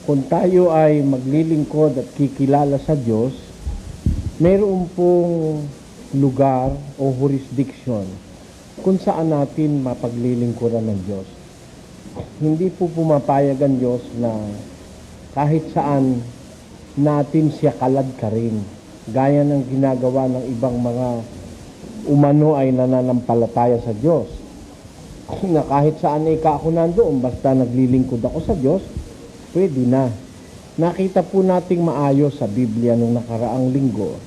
kung tayo ay maglilingkod at kikilala sa Diyos, mayroon pong lugar o jurisdiction kung saan natin mapaglilingkuran ng Diyos. Hindi po pumapayag ang Diyos na kahit saan natin siya kalad ka rin, gaya ng ginagawa ng ibang mga umano ay nananampalataya sa Diyos. Na kahit saan ako nandoon, basta naglilingkod ako sa Diyos, pwede na. Nakita po nating maayos sa Biblia nung nakaraang linggo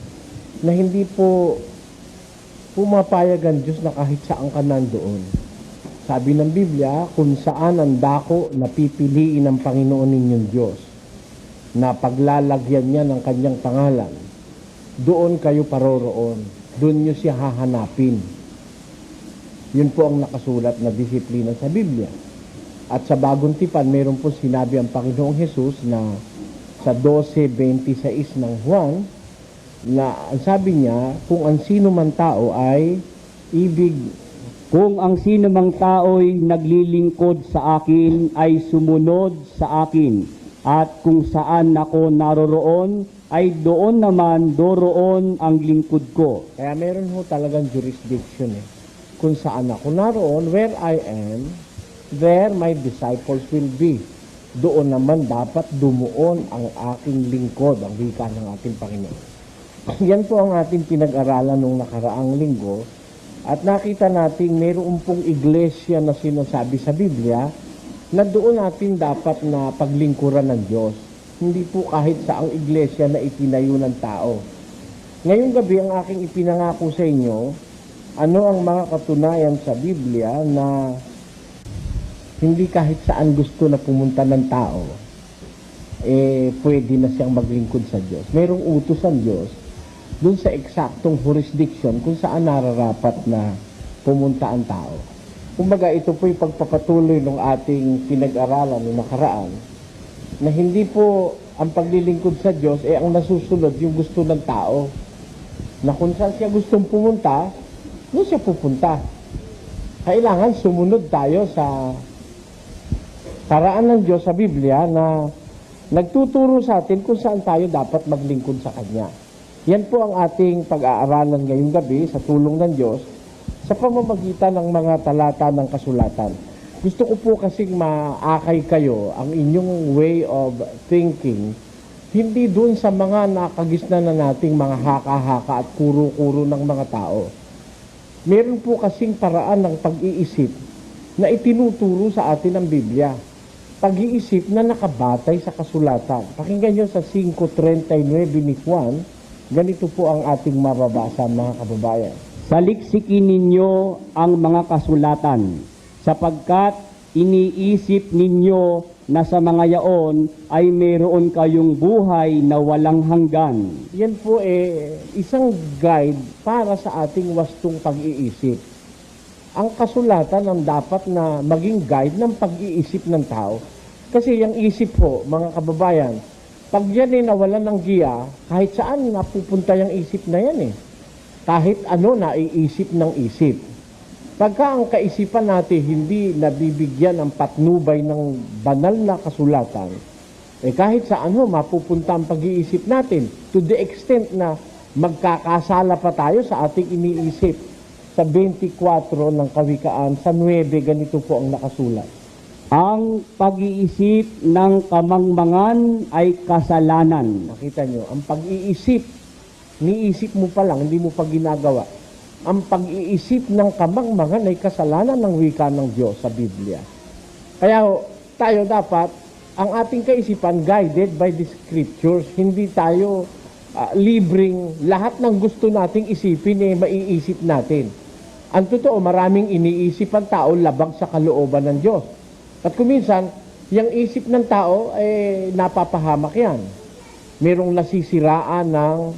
na hindi po pumapayag ang Diyos na kahit saan ka nandoon. Sabi ng Biblia, kung saan ang dako na pipiliin ng Panginoon ninyong Diyos, na paglalagyan niya ng kanyang pangalan, doon kayo paroroon, doon nyo siya hahanapin. Yun po ang nakasulat na disiplina sa Biblia. At sa Bagong Tipan, mayroon po sinabi ang Panginoong Hesus na sa 12:26 ng Juan, na sabi niya, kung ang sino man tao ay Kung ang sino mang tao'y naglilingkod sa akin ay sumunod sa akin, at kung saan ako naroroon ay doon naman doroon ang lingkod ko. Kaya meron ho talagang jurisdiction kung saan ako naroon, where I am, there my disciples will be. Doon naman dapat dumuon ang aking lingkod, ang wika ng ating Panginoon. Yan po ang ating pinag-aralan nung nakaraang linggo. At nakita natin mayroon pong iglesia na sinasabi sa Biblia na doon natin dapat na paglingkuran ng Diyos. Hindi po kahit saang iglesia na itinayo ng tao. Ngayong gabi ang aking ipinangako sa inyo, ano ang mga katunayan sa Biblia na hindi kahit saan gusto na pumunta ng tao, pwede na siyang maglingkod sa Diyos. Mayroong utos ang Diyos dun sa eksaktong jurisdiction kung saan nararapat na pumunta ang tao. Kumbaga, ito po'y pagpapatuloy ng ating pinag-aralan ng nakaraan na hindi po ang paglilingkod sa Diyos ang nasusunod yung gusto ng tao. Na kung saan siya gustong pumunta, doon siya pupunta. Kailangan sumunod tayo sa paraan ng Diyos sa Biblia na nagtuturo sa atin kung saan tayo dapat maglingkod sa Kanya. Yan po ang ating pag-aaralan ngayong gabi sa tulong ng Diyos sa pamamagitan ng mga talata ng kasulatan. Gusto ko po kasing maakay kayo ang inyong way of thinking, hindi dun sa mga nakagisna na nating mga haka-haka at kuro-kuro ng mga tao. Meron po kasing paraan ng pag-iisip na itinuturo sa atin ng Biblia. Pag-iisip na nakabatay sa kasulatan. Pakinggan nyo sa 5:39 ni Juan, ganito po ang ating mababasa, mga kababayan. Saliksikin ninyo ang mga kasulatan, sapagkat iniisip ninyo na sa mga yaon ay mayroon kayong buhay na walang hanggan. Yan po isang guide para sa ating wastong pag-iisip. Ang kasulatan ang dapat na maging guide ng pag-iisip ng tao. Kasi yung isip po, mga kababayan, pag yan nawalan ng giya, kahit saan napupunta yung isip na yan Kahit ano naiisip ng isip. Pagka ang kaisipan natin hindi nabibigyan ng patnubay ng banal na kasulatan, kahit saan mapupunta ang pag-iisip natin to the extent na magkakasala pa tayo sa ating iniisip. Sa 24 ng Kawikaan, sa 9, ganito po ang nakasulat. Ang pag-iisip ng kamangmangan ay kasalanan. Nakita nyo, ang pag-iisip, niisip mo pa lang, hindi mo pa ginagawa. Ang pag-iisip ng kamangmangan ay kasalanan ng wika ng Diyos sa Biblia. Kaya tayo dapat, ang ating kaisipan guided by the scriptures. Hindi tayo libreng lahat ng gusto nating isipin maiisip natin. Ang totoo, maraming iniisip ang tao labag sa kalooban ng Diyos. At kuminsan, yung isip ng tao, napapahamak yan. Merong nasisiraan ng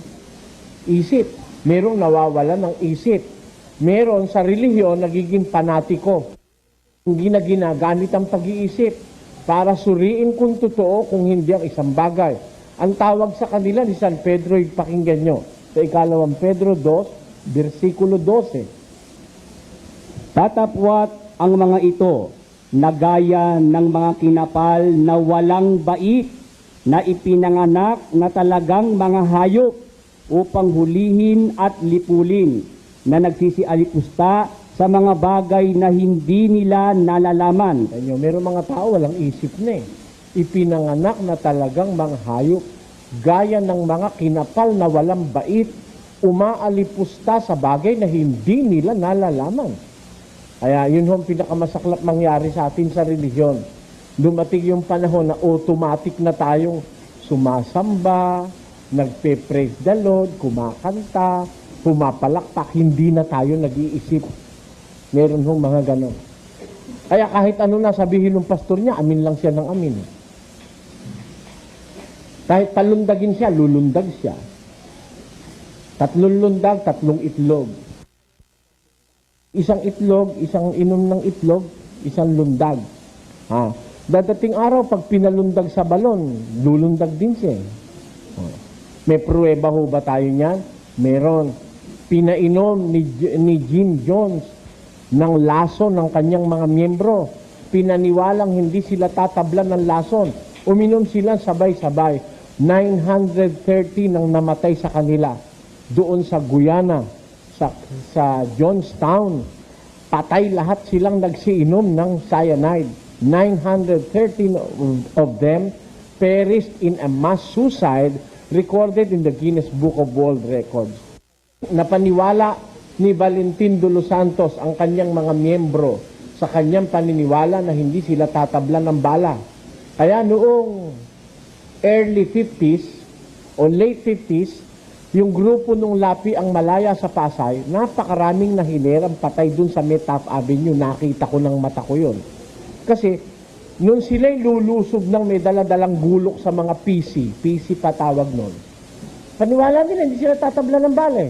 isip. Merong nawawalan ng isip. Meron sa relihiyon nagiging panatiko. Hindi na ginagamit ang pag-iisip para suriin kung totoo kung hindi ang isang bagay. Ang tawag sa kanila ni San Pedro, pakinggan nyo, sa 2 Pedro 2, versikulo 12. Tatapwat ang mga ito na gaya ng mga kinapal na walang bait na ipinanganak na talagang mga hayop upang hulihin at lipulin na nagsisialipusta sa mga bagay na hindi nila nalalaman. Ganyo, meron mga tao walang isip na eh. Ipinanganak na talagang mga hayop, gaya ng mga kinapal na walang bait, umaalipusta sa bagay na hindi nila nalalaman. Kaya yun ang pinakamasaklap mangyari sa atin sa relihiyon. Dumating yung panahon na automatic na tayong sumasamba, nagpe-praise the Lord, kumakanta, pumapalakpak, hindi na tayo nag-iisip. Meron hong mga ganon. Kaya kahit ano na sabihin ng pastor niya, amin lang siya ng amin. Kahit palundagin siya, lulundag siya. 3 lundag, 3 itlog. Isang itlog, isang inom ng itlog, isang lundag. Dadating araw, pag pinalundag sa balon, lulundag din siya. May pruweba ho ba tayo niyan? Meron. Pinainom ni Jim Jones ng lason ng kanyang mga miyembro. Pinaniwalang hindi sila tatablan ng lason. Uminom sila sabay-sabay. 930 nang namatay sa kanila. Doon sa Guyana, sa Johnstown, patay lahat silang nagsiinom ng cyanide. 913 of them perished in a mass suicide recorded in the Guinness Book of World Records. Napaniwala ni Valentin de los Santos ang kanyang mga miyembro sa kanyang paniniwala na hindi sila tatablan ng bala. Kaya noong early 50s o late 50s, yung grupo nung Lapi ang Malaya sa Pasay, napakaraming nahinerang patay dun sa Metaf Avenue. Nakita ko ng mata ko yun. Kasi, nung sila'y lulusob ng may daladalang gulok sa mga PC patawag nun, paniwala nila, hindi sila tatabla ng bala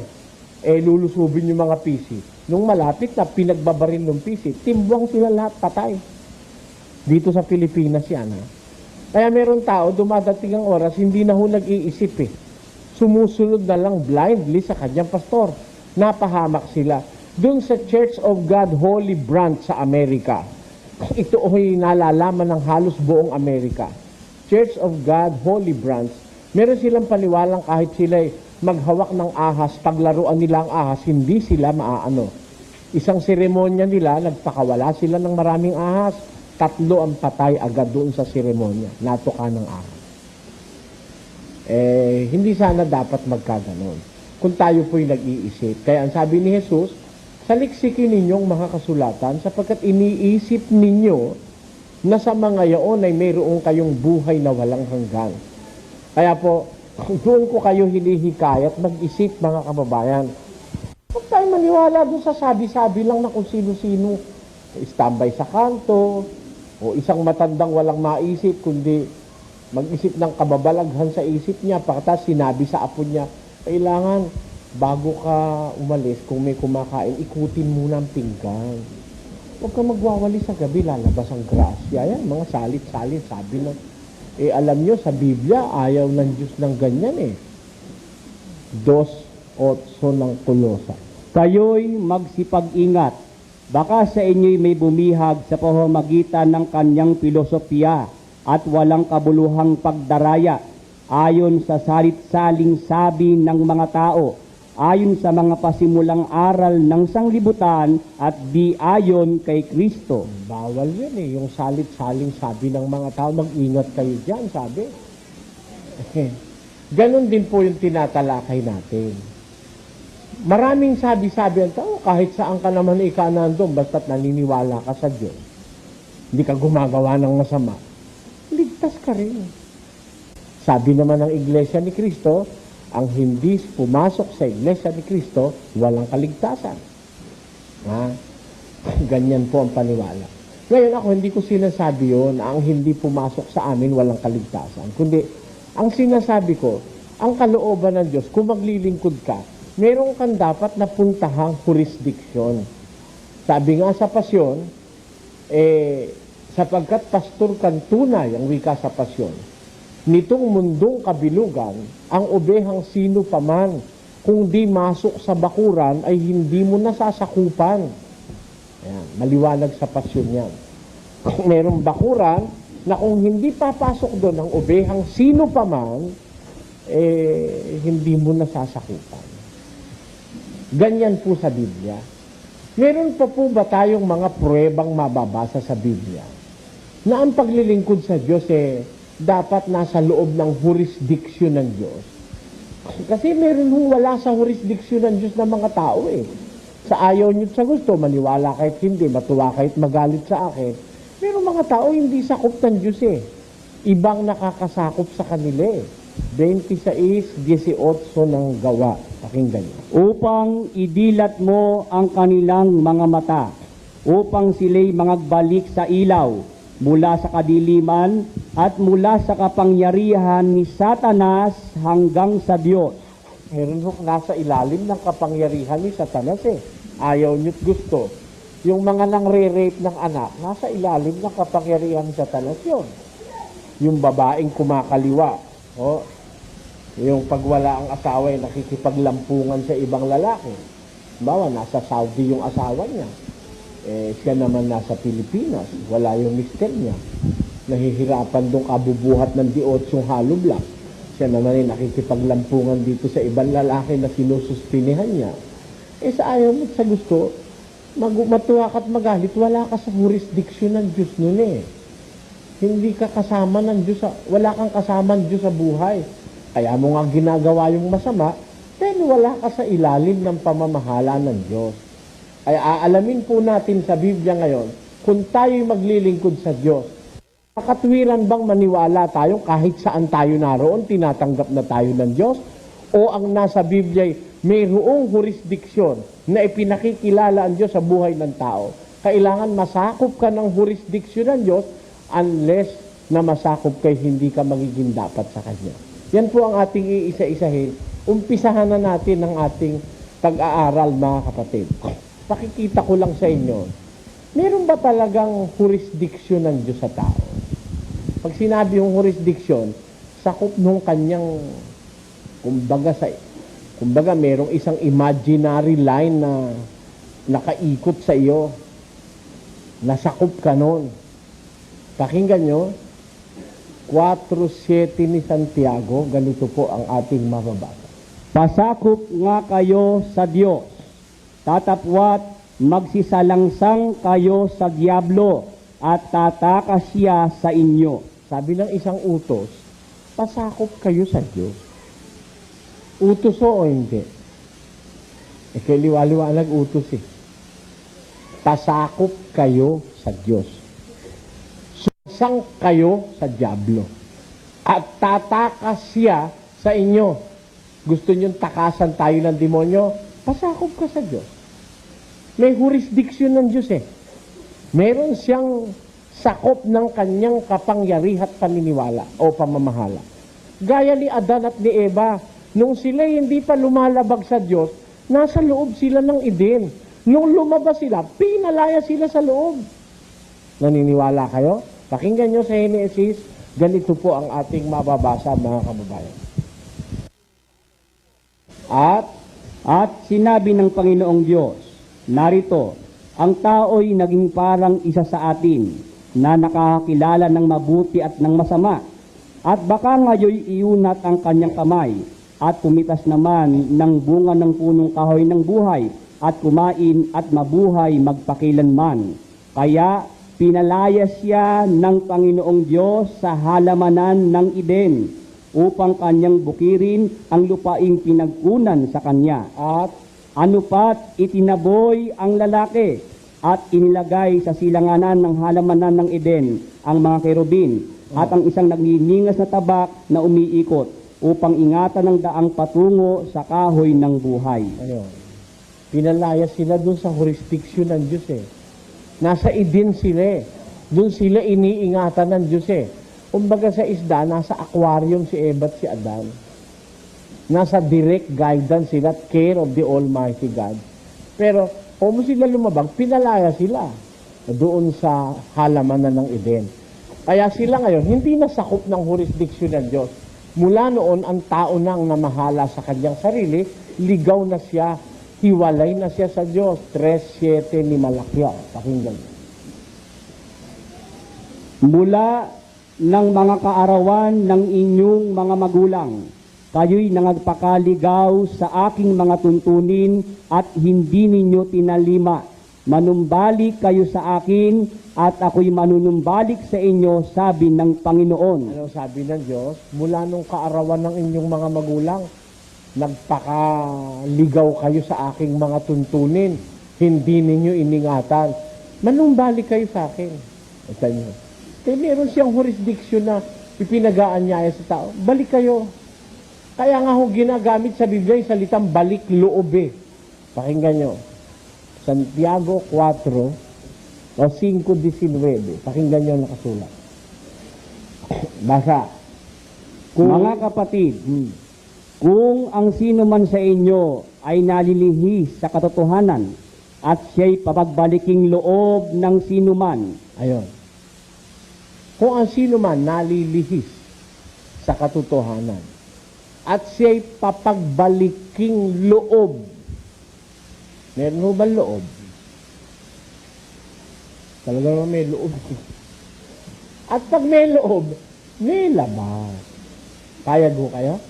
lulusubin yung mga PC. Nung malapit na, pinagbabaril ng PC, timbuang sila lahat, patay. Dito sa Pilipinas yan, Kaya meron tao, dumadating ang oras, hindi na ho nag-iisip Sumusunod na lang blindly sa kanyang pastor. Napahamak sila. Doon sa Church of God Holy Branch sa Amerika. Ito ay nalalaman ng halos buong Amerika. Church of God Holy Branch. Meron silang paniwalang kahit sila maghawak ng ahas, paglaruan nila ang ahas, hindi sila maaano. Isang seremonya nila, nagpakawala sila ng maraming ahas. 3 ang patay agad doon sa seremonya. Natuka ng ahas. Hindi sana dapat magkaganon. Kung tayo po'y nag-iisip. Kaya ang sabi ni Jesus, saliksikin ninyong mga kasulatan sapagkat iniisip ninyo na sa mga yaon ay mayroong kayong buhay na walang hanggan. Kaya po, doon ko kayo hinihikayat mag-isip mga kababayan. Huwag tayo maniwala doon sa sabi-sabi lang na kung sino-sino. Istambay sa kanto, o isang matandang walang maisip, kundi mag-isip ng kababalaghan sa isip niya, pagkatapos sinabi sa apo niya, kailangan bago ka umalis, kung may kumakain, ikutin muna ang pinggan. Huwag ka magwawali sa gabi, lalabas ang grasya. Yan, mga salit-salit, sabi na. Alam nyo, sa Biblia, ayaw ng Diyos ng ganyan 2:8 ng Kulosa. Kayo'y magsipag-ingat. Baka sa inyo'y may bumihag sa pamamagitan ng kanyang filosofiya at walang kabuluhang pagdaraya ayon sa salit-saling sabi ng mga tao, ayon sa mga pasimulang aral ng sanglibutan at di ayon kay Kristo. Bawal yun yung salit-saling sabi ng mga tao, mag-ingat kayo dyan, sabi. Ganon din po yung tinatalakay natin. Maraming sabi-sabi ang tao, kahit saan ka naman ikanandong, basta't naniniwala ka sa Diyos. Hindi ka gumagawa ng masama. Ligtas ka rin. Sabi naman ng Iglesia ni Cristo, ang hindi pumasok sa Iglesia ni Cristo, walang kaligtasan. Ganyan po ang paniwala. Ngayon ako, hindi ko sinasabi yun na ang hindi pumasok sa amin, walang kaligtasan. Kundi, ang sinasabi ko, ang kalooban ng Diyos, kung maglilingkod ka, meron kang dapat na puntahang jurisdiction. Sabi nga sa pasyon, sapagkat pastor kang tunay ang wika sa pasyon. Nitong mundong kabilugan, ang obehang sino paman, kung di masok sa bakuran, ay hindi mo nasasakupan. Ayan, maliwanag sa pasyon yan. Merong bakuran, na kung hindi papasok doon ang obehang sino pa man, hindi mo nasasakupan. Ganyan po sa Biblia. Meron pa po ba tayong mga pruwebang mababasa sa Biblia na ang paglilingkod sa Diyos dapat nasa loob ng jurisdiction ng Diyos? Kasi meron wala sa jurisdiction ng Diyos ng mga tao Sa ayaw nyo sa gusto, maniwala kahit hindi, matuwa kahit magalit sa akin. Pero mga tao hindi sakop ng Diyos Ibang nakakasakop sa kanila 26:18 ng Gawa. Pakinggan niyo. Upang idilat mo ang kanilang mga mata, upang sila'y mangagbalik sa ilaw, mula sa kadiliman at mula sa kapangyarihan ni Satanas hanggang sa Diyos. Meron nasa ilalim ng kapangyarihan ni Satanas Ayaw nyo't gusto. Yung mga nangre-rape ng anak, nasa ilalim ng kapangyarihan ni Satanas yun. Yung babaeng kumakaliwa, yung pagwala ang asawa ay nakikipaglampungan sa ibang lalaki. Bawa, nasa Saudi yung asawa niya. Siya naman nasa Pilipinas. Wala yung mister niya. Nahihirapan dong kabubuhat ng 18 halublang. Siya naman ay nakikipaglampungan dito sa ibang lalaki na sinususpinihan niya. Sa ayaw mo sa gusto, matuwa ka't magalit, wala ka sa jurisdiction ng Diyos nun Hindi ka kasama ng Diyos, wala kang kasama ng Diyos sa buhay. Kaya mo nga ginagawa yung masama, pero wala ka sa ilalim ng pamamahala ng Diyos. Ay aalamin po natin sa Biblia ngayon, kung tayo'y maglilingkod sa Diyos, makatwiran bang maniwala tayo kahit saan tayo naroon, tinatanggap na tayo ng Diyos? O ang nasa Biblia mayroong jurisdiksyon na ipinakikilala ang Diyos sa buhay ng tao? Kailangan masakop ka ng jurisdiksyon ng Diyos unless na masakop kay hindi ka magiging dapat sa Kanya. Yan po ang ating iisa-isahin. Umpisahan na natin ang ating pag-aaral, mga kapatid. Pakikita ko lang sa inyo, meron ba talagang jurisdiksyon ng Diyos sa tao? Pag sinabi yung jurisdiksyon, sakop nung kanyang, kumbaga merong isang imaginary line na nakaikot sa iyo, nasakop ka nun. Pakinggan nyo, 4:7 ni Santiago, ganito po ang ating mababasa. Pasakop nga kayo sa Diyos, tatapwat magsisalangsang kayo sa diablo, at tatakas siya sa inyo. Sabi ng isang utos, pasakop kayo sa Diyos. Utos o hindi? Kaya liwaliwanag utos Pasakop kayo sa Diyos. Sang kayo sa diablo. At tatakas siya sa inyo. Gusto nyo takasan tayo ng demonyo? Pasakop ka sa Diyos. May jurisdiction ng Diyos Meron siyang sakop ng kanyang kapangyarihan at paniniwala o pamamahala. Gaya ni Adan at ni Eva, nung sila hindi pa lumalabag sa Diyos, nasa loob sila ng Eden. Nung lumabas sila, pinalaya sila sa loob. Naniniwala kayo? Pakinggan nyo sa Henesis, ganito po ang ating mababasa, mga kababayan. At sinabi ng Panginoong Diyos, narito, ang tao'y naging parang isa sa atin, na nakakilala ng mabuti at ng masama. At baka ngayoy iunat ang kanyang kamay, at pumitas naman ng bunga ng punong kahoy ng buhay, at kumain at mabuhay magpakilanman. Kaya pinalaya siya ng Panginoong Diyos sa halamanan ng Eden, upang kanyang bukirin ang lupaing pinagkunan sa kanya. At anupat itinaboy ang lalaki, at inilagay sa silanganan ng halamanan ng Eden ang mga kerubin, at ang isang nagniningas na tabak na umiikot, upang ingatan ng daang patungo sa kahoy ng buhay. Ayun. Pinalaya sila dun sa jurisdiction ng Diyos Nasa Eden sila Doon sila iniingatan ng Diyos Kumbaga sa isda, nasa aquarium si Eva at si Adan. Nasa direct guidance sila at care of the Almighty God. Pero, kung sila lumabag, pinalaya sila doon sa halamanan ng Eden. Kaya sila ngayon, hindi nasakop ng jurisdiction ng Diyos. Mula noon, ang tao nang namahala sa kanyang sarili, ligaw na siya, hiwalay na siya sa Diyos. 3:7 ni Malakya. Pakinggan. Mula ng mga kaarawan ng inyong mga magulang. Kayo'y nangagpakaligaw sa aking mga tuntunin at hindi ninyo tinalima. Manumbalik kayo sa akin at ako'y manunumbalik sa inyo, sabi ng Panginoon. Ano sabi ng Diyos? Mula nung kaarawan ng inyong mga magulang, nagpakaligaw kayo sa aking mga tuntunin, hindi ninyo iningatan. Manumbalik kayo sa akin. Ito nyo. Kaya meron siyang jurisdiction na ipinag-aanyaya sa tao. Balik kayo. Kaya nga ho ginagamit sa Biblia yung salitang balik loob eh. Pakinggan nyo. Santiago 4 o 5:19. Pakinggan nyo ang nakasulat. Basa. Mga kapatid, kung ang sino man sa inyo ay nalilihis sa katotohanan at siya'y papagbaliking loob ng sino man, Ayon. Kung ang sino man nalilihis sa katotohanan at siya'y papagbaliking loob, meron ho ba loob? Talaga naman may loob. At pag may loob, may labas. Payag ho kayo?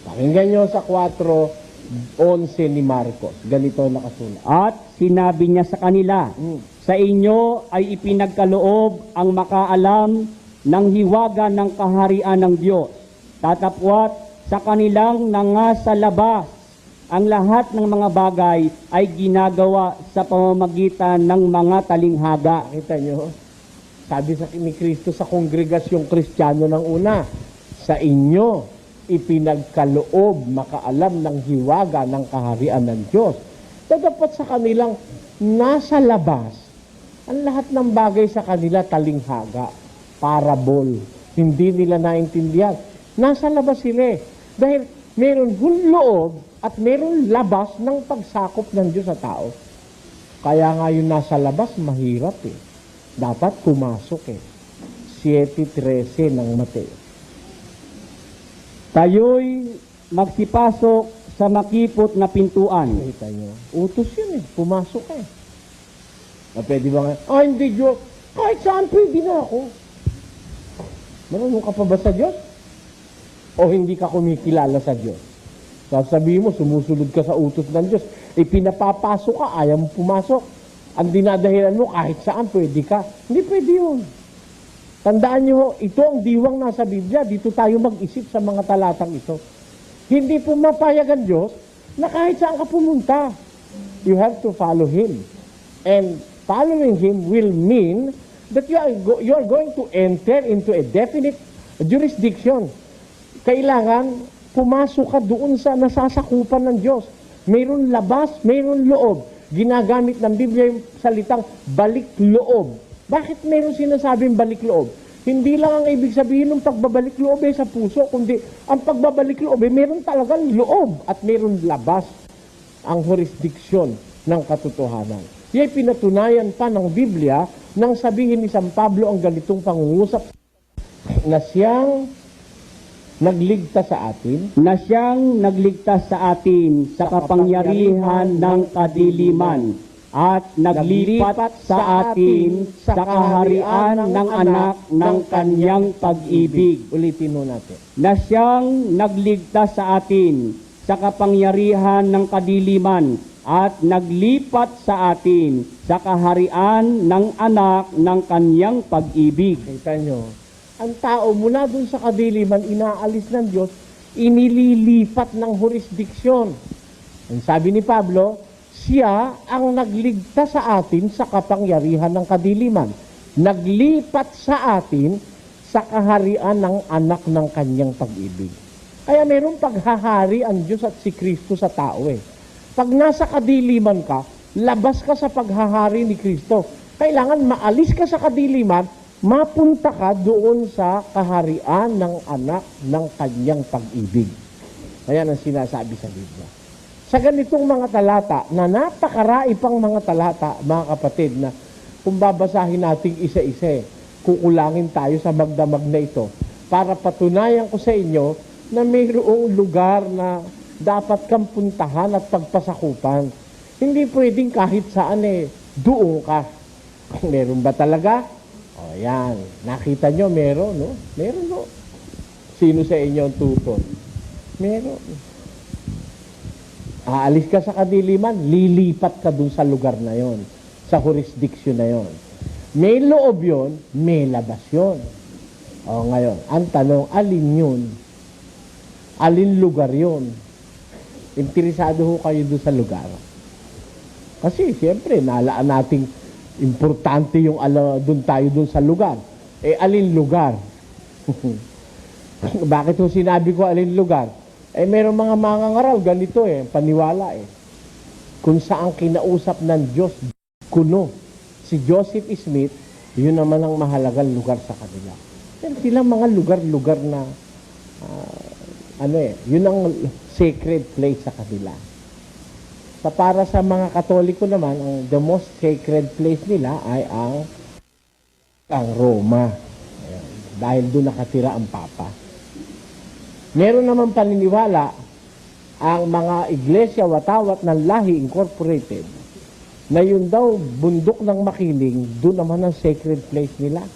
Pakinggan nyo sa 4:11 ni Marcos. Ganito nakasulat. at sinabi niya sa kanila, sa inyo ay ipinagkaloob ang makaalam ng hiwaga ng kaharian ng Diyos. Tatapwat sa kanilang nangasa labas, ang lahat ng mga bagay ay ginagawa sa pamamagitan ng mga talinghaga. Nakita nyo? Sabi ni Kristo sa kongregasyong Kristiyano ng una, sa inyo ipinagkaloob makaalam ng hiwaga ng kaharian ng Diyos. Dapat sa kanilang nasa labas, ang lahat ng bagay sa kanila talinghaga, parabol, hindi nila naintindihan. Nasa labas sila eh. Dahil meron loob at meron labas ng pagsakop ng Diyos sa tao. Kaya nga yung nasa labas, mahirap eh. Dapat pumasok eh. 7:13 ng Mateo. Tayo'y magsipasok sa makipot na pintuan. Nakita nyo? Utos yun eh. Pumasok eh. Pwede ba nga? Hindi Diyos. Kahit saan pwede na ako. Marunong ka pa ba sa Diyos? O hindi ka kumikilala sa Diyos? Sasabihin mo, sumusunod ka sa utos ng Diyos. Pinapapasok ka, ayaw mo pumasok. Ang dinadahilan mo, kahit saan pwede ka. Hindi pwede yun. Tandaan nyo, ito ang diwang nasa Biblia. Dito tayo mag-isip sa mga talatang ito. Hindi pumapayag ang Diyos na kahit saan ka pumunta. You have to follow Him. And following Him will mean that you are going to enter into a definite jurisdiction. Kailangan pumasok ka doon sa nasasakupan ng Diyos. Mayroon labas, mayroon loob. Ginagamit ng Biblia yung salitang balik loob. Bakit mayroon sinasabing balik loob? Hindi lang ang ibig sabihin ng pagbabalik loob sa puso, kundi ang pagbabalik loob mayroon talagang loob at mayroon labas ang jurisdiksyon ng katotohanan. Yan pinatunayan pa ng Biblia nang sabihin ni San Pablo ang ganitong pangungusap na siyang nagligtas sa atin, na siyang nagligtas sa atin sa kapangyarihan ng kadiliman at naglipat sa atin sa kaharian ng anak ng kanyang pag-ibig. Ulitin mo natin. Na siyang nagligtas sa atin sa kapangyarihan ng kadiliman at naglipat sa atin sa kaharian ng anak ng kanyang pag-ibig. Kita nyo, ang tao mula dun sa kadiliman, inaalis ng Diyos, inililipat ng jurisdiksyon. Ang sabi ni Pablo, siya ang nagligtas sa atin sa kapangyarihan ng kadiliman. Naglipat sa atin sa kaharian ng anak ng kanyang pag-ibig. Kaya mayroong paghahari ang Diyos at si Kristo sa tao eh. Pag nasa kadiliman ka, labas ka sa paghahari ni Kristo. Kailangan maalis ka sa kadiliman, mapunta ka doon sa kaharian ng anak ng kanyang pag-ibig. Ayan ang sinasabi sa Biblia. Sa ganitong mga talata, na napakarai pang mga talata, mga kapatid, na kung babasahin natin isa-isa, kukulangin tayo sa magdamag na ito para patunayan ko sa inyo na mayroong lugar na dapat kang puntahan at pagpasakupan. Hindi pwedeng kahit saan doon ka. Meron ba talaga? O, yan. Nakita nyo, meron, no? Meron, no? Sino sa inyo ang tutor? Meron. Aalis ka sa kadiliman, lilipat ka dun sa lugar na yon, sa jurisdiction na yon. May loob yon, may labas yon. O, ngayon, ang tanong, alin yun? Alin lugar yon? Interesado ho kayo dun sa lugar? Kasi, siyempre, nalaan nating importante yung dun tayo dun sa lugar. Eh, alin lugar? Bakit ho sinabi ko alin lugar? Eh, meron mga mangangaral, ganito paniwala kung saan kinausap ng Diyos, kuno. Si Joseph Smith, yun naman ang mahalagang lugar sa kanila. Pero sila mga lugar-lugar na, yun ang sacred place sa kanila. Para sa mga Katoliko naman, the most sacred place nila ay ang Roma. Ayan. Dahil doon nakatira ang Papa. Meron naman paniniwala ang mga iglesia watawat ng Lahi Incorporated na yun daw bundok ng Makiling, doon naman ang sacred place nila.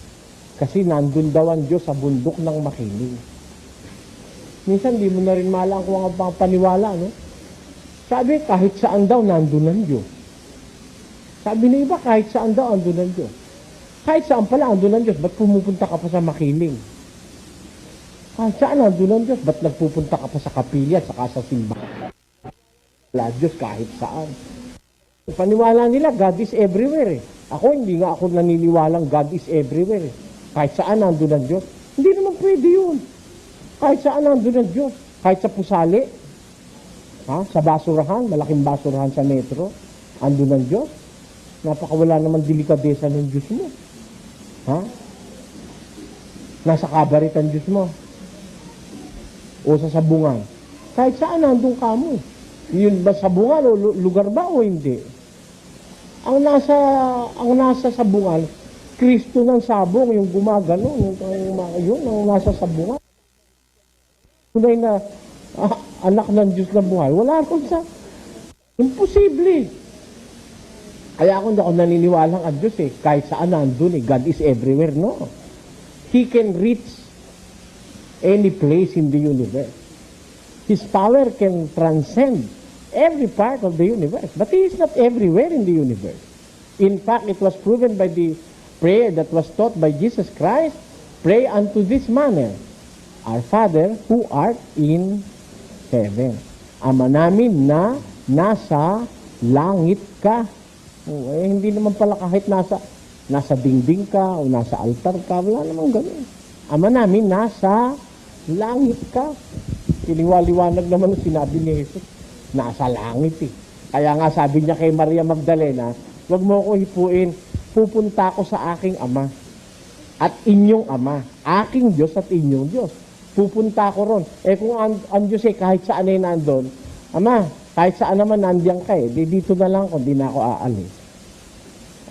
Kasi nandun daw ang Diyos sa bundok ng Makiling. Minsan di mo na rin malang kung ang paniwala, no? Sabi, kahit saan daw nandun ang Diyos. Sabi na iba, kahit saan daw nandun ang Diyos. Kahit saan pala nandun ang Diyos, ba't pumupunta ka pa sa Makiling? Kahit saan nandun ang Diyos, ba't nagpupunta ka pa sa kapilya, saka sa simbahan? Wala Diyos kahit saan. Paniwala nila, God is everywhere Ako, hindi nga ako naniniwalang God is everywhere Kahit saan nandun ang Diyos. Hindi naman pwede yun. Kahit saan nandun ang Diyos. Kahit sa pusali, sa basurahan, malaking basurahan sa metro, andun ang Diyos. Napakawala naman delikadesa ng Diyos mo. Nasa kabaret ang Diyos mo. O sa sabungan. Kahit saan nandun ka mo. Yun ba sabungan o lugar ba o hindi? Ang nasa sabungan, Kristo ng sabong, yung gumagano, yun ang nasa sabungan. Tunay na anak ng Diyos na buhay. Wala akong imposible. Kaya ako hindi ako naniniwalang ang Diyos kahit saan nandun God is everywhere, no? He can reach any place in the universe. His power can transcend every part of the universe. But He is not everywhere in the universe. In fact, it was proven by the prayer that was taught by Jesus Christ. Pray unto this manner, Our Father who art in heaven. Ama namin na nasa langit ka. Hindi naman pala kahit nasa dingding ka o nasa altar ka. Wala naman ganun. Ama namin nasa langit ka. Liwanag naman ang sinabi ni Jesus. Nasa langit Kaya nga sabi niya kay Maria Magdalena, huwag mo ko hipuin, pupunta ako sa aking Ama at inyong Ama, aking Diyos at inyong Diyos. Pupunta ako ron. Kung ang Diyos kahit saan ay nandun, Ama, kahit saan naman nandiyan ka dito na lang kung di na ako aalis.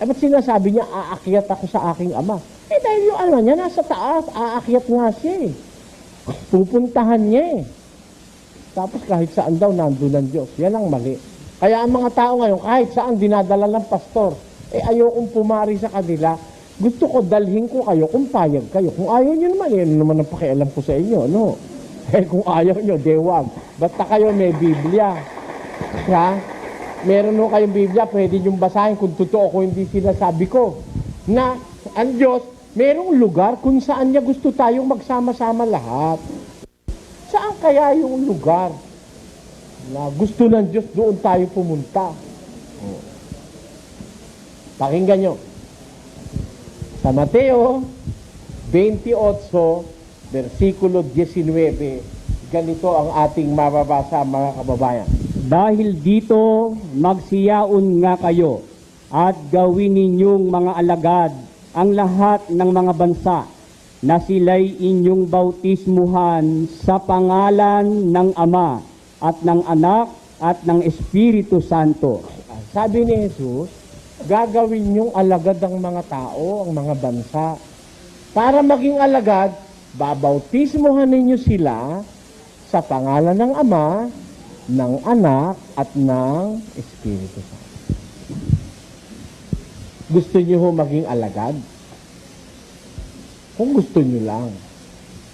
Ba't sinasabi niya, aakyat ako sa aking Ama? Dahil yung Ama niya nasa taas, aakyat nga siya Pupuntahan niya Tapos kahit saan daw nandun ang Diyos. Yan ang mali. Kaya ang mga tao ngayon, kahit saan dinadala ng pastor, ayokong pumari sa kanila. Gusto ko dalhin ko kayo kung payag kayo. Kung ayaw nyo naman, yan naman ang pakialam ko sa inyo, no? Kung ayaw nyo, dewag. Basta kayo may Biblia. Meron mo kayong Biblia, pwede nyo basahin kung totoo kung hindi sinasabi ko. Na ang Diyos, merong lugar kung saan niya gusto tayong magsama-sama lahat. Saan kaya yung lugar na gusto ng Diyos doon tayo pumunta? Pakinggan nyo. Sa Mateo 28, versikulo 19, ganito ang ating mababasa, mga kababayan. Dahil dito, magsiyaon nga kayo at gawin ninyong mga alagad ang lahat ng mga bansa na sila'y inyong bautismuhan sa pangalan ng Ama at ng Anak at ng Espiritu Santo. Sabi ni Jesus, gagawin niyong alagad ang mga tao, ang mga bansa. Para maging alagad, babautismuhan ninyo sila sa pangalan ng Ama, ng Anak at ng Espiritu Santo. Gusto niyo ho maging alagad? Kung gusto nyo lang.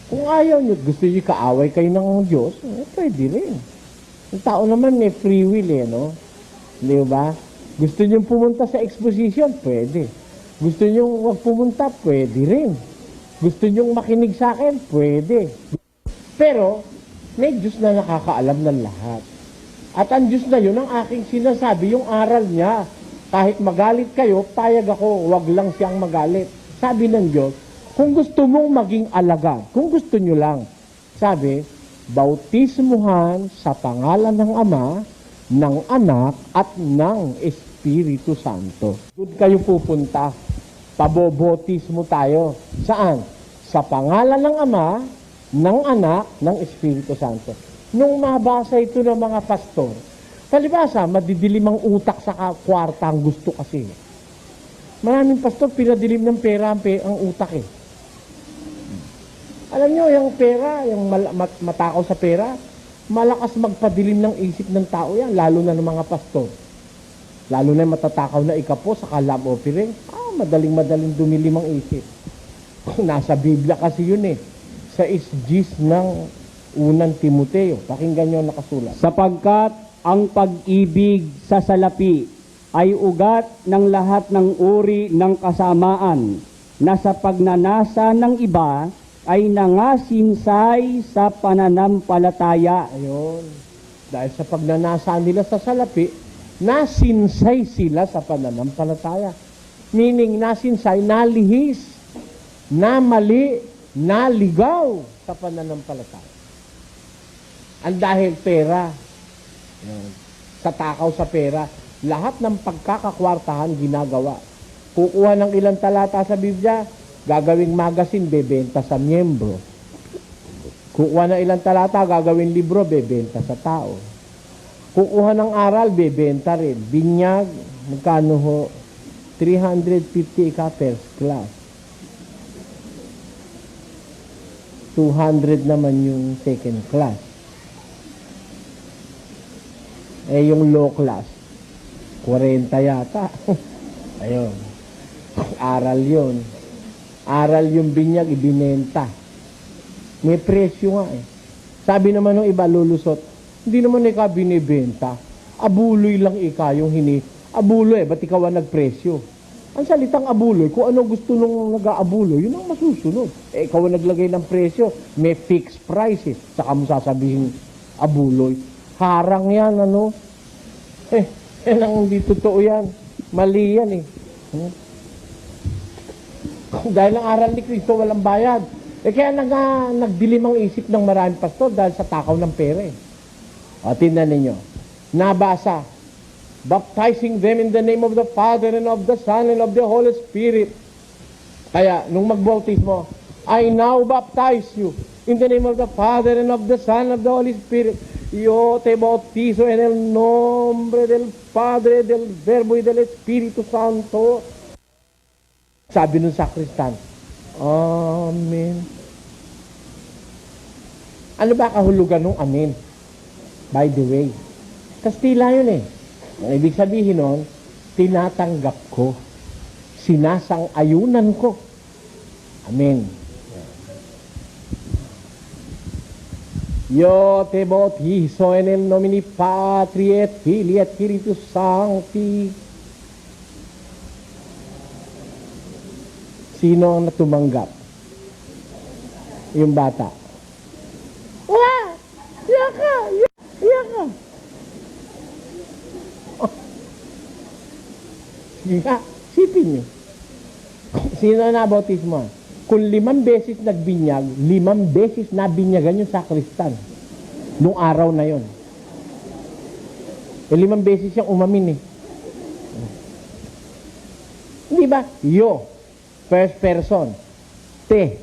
Kung ayaw nyo, gusto nyo kaaway kayo ng Diyos, pwede rin. Ang tao naman may free will no? Di ba? Gusto nyo pumunta sa exposition, pwede. Gusto nyo wag pumunta, pwede rin. Gusto nyo makinig sa akin, pwede. Pero, may Diyos na nakakaalam ng lahat. At ang Diyos na yun, ang aking sinasabi, yung aral niya. Kahit magalit kayo, payag ako, wag lang siyang magalit. Sabi ng Diyos, kung gusto mong maging alagad, kung gusto nyo lang, sabi, bautismuhan sa pangalan ng Ama, ng Anak, at ng Espiritu Santo. Doon kayo pupunta. Pabobotismo tayo. Saan? Sa pangalan ng Ama, ng Anak, ng Espiritu Santo. Nung mabasa ito ng mga pastor, palibasa, madidilim ang utak sa kwarta ang gusto kasi. Maraming pastor, pinadilim ng pera ang utak Alam nyo, yung pera, yung matakaw sa pera, malakas magpadilim ng isip ng tao yan, lalo na ng mga pastor. Lalo na yung matatakaw na ikapo sa love offering, madaling dumilim ang isip. Nasa Biblia kasi yun sa isgis ng unang Timoteo. Pakinggan nyo nakasulat. Sapagkat ang pag-ibig sa salapi ay ugat ng lahat ng uri ng kasamaan na sa pagnanasa ng iba ay nangasinsay sa pananampalataya. Ayun. Dahil sa pagnanasa nila sa salapi, nasinsay sila sa pananampalataya. Meaning, nasinsay, nalihis, namali, naligaw sa pananampalataya. Ang dahil pera, sa takaw sa pera, lahat ng pagkakakwartahan ginagawa. Kukuha ng ilang talata sa Biblia, gagawing magazine, bebenta sa miyembro. Kukuha ng ilang talata, gagawing libro, bebenta sa tao. Kukuha ng aral, bebenta rin. Binyag, magkano ho? 350 ka first class. 200 naman yung second class. Yung low class, 40 yata. Ayun. Aral yun. Aral yung binyag, ibinenta. May presyo nga Sabi naman ng iba, lulusot, hindi naman ikaw binibenta. Abuloy lang ikaw yung Abuloy, ba't ikaw ang nagpresyo? Ang salitang abuloy, kung ano gusto nung nag-aabuloy, yun ang masusunod. Ikaw ang naglagay ng presyo, may fixed price Saka mo sasabihin, abuloy. Harang yan, yan ang hindi totoo yan. Mali yan Dahil ang aral ni Kristo, walang bayad. Kaya nagdilim ang isip ng maraming pastor dahil sa takaw ng pera O, tingnan ninyo. Nabasa, baptizing them in the name of the Father and of the Son and of the Holy Spirit. Kaya, nung magbautismo, I now baptize you in the name of the Father and of the Son and of the Holy Spirit. Yo te bautizo en el nombre del Padre, del Verbo y del Espíritu Santo. Sabi nun sakristan, Amen. Ano ba kahulugan ng Amen? By the way, Kastila yun Ang ibig sabihin nun, tinatanggap ko, sinasang-ayunan ko. Amen. Yo te bautizo en el nomine Patri et Filii et Spiritus Sancti. Sino ang natumanggap? Yung bata. Wah! Iyak ka! Iyak ka! Sige ka, sipin niyo. Sino na bautismo? Kung 5 beses nagbinyag, 5 beses nabinyagan yung sakristan. Nung araw na yon. 5 beses siyang umamin Hindi ba? Yo, first person. Te,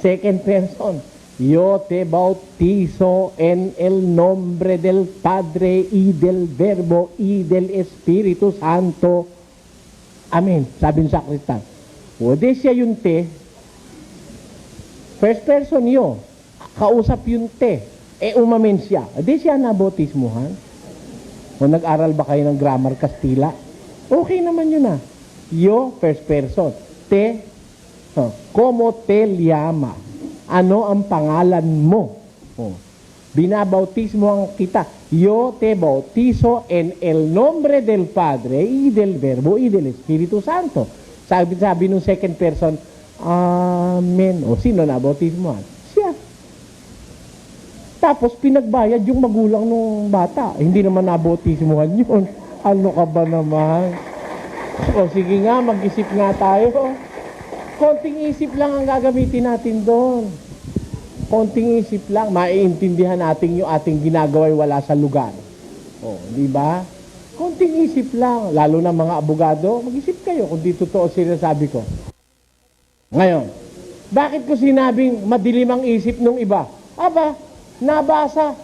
second person. Yo te bautizo en el nombre del Padre y del Verbo y del Espíritu Santo. Amen. Sabi ng sakristan. O, di siya yung te. First person yo. Kausap yung te. Umamin siya. Di siya nabautismuhan. O, nag-aral ba kayo ng grammar Kastila? Okay naman yun Yo, first person. Te, Como te llama? Ano ang pangalan mo? Binabautismo ang kita. Yo te bautizo en el nombre del Padre y del Verbo y del Espíritu Santo. Sabi nung second person, Amen. O sino na bautismohan? Siya. Tapos pinagbayad yung magulang ng bata. Hindi naman nabautismohan yun. Ano ka ba naman? O sige nga, mag-isip nga tayo. Konting isip lang ang gagamitin natin doon. Konting isip lang, maiintindihan natin yung ating ginagawa wala sa lugar. O, di ba? Konting isip lang, lalo na mga abogado, mag-isip kayo kung di totoo sinasabi ko. Ngayon, bakit ko sinabing madilim ang isip ng iba? Aba, nabasa,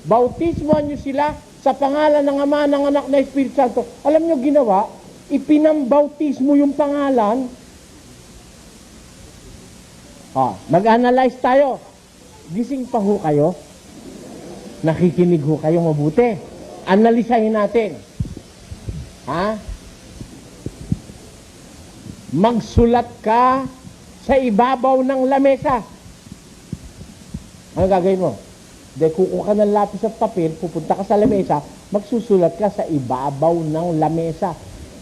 bautismohan nyo sila sa pangalan ng Ama, ng Anak, na Espiritu Santo. Alam nyo ginawa? Ipinambautismo yung pangalan. Mag-analyze tayo. Gising pa ho kayo? Nakikinig ho kayo mabuti. Analisahin natin. Magsulat ka sa ibabaw ng lamesa. Ano gagawin mo? Kukuha ka ng lapis at papel, pupunta ka sa lamesa, magsusulat ka sa ibabaw ng lamesa.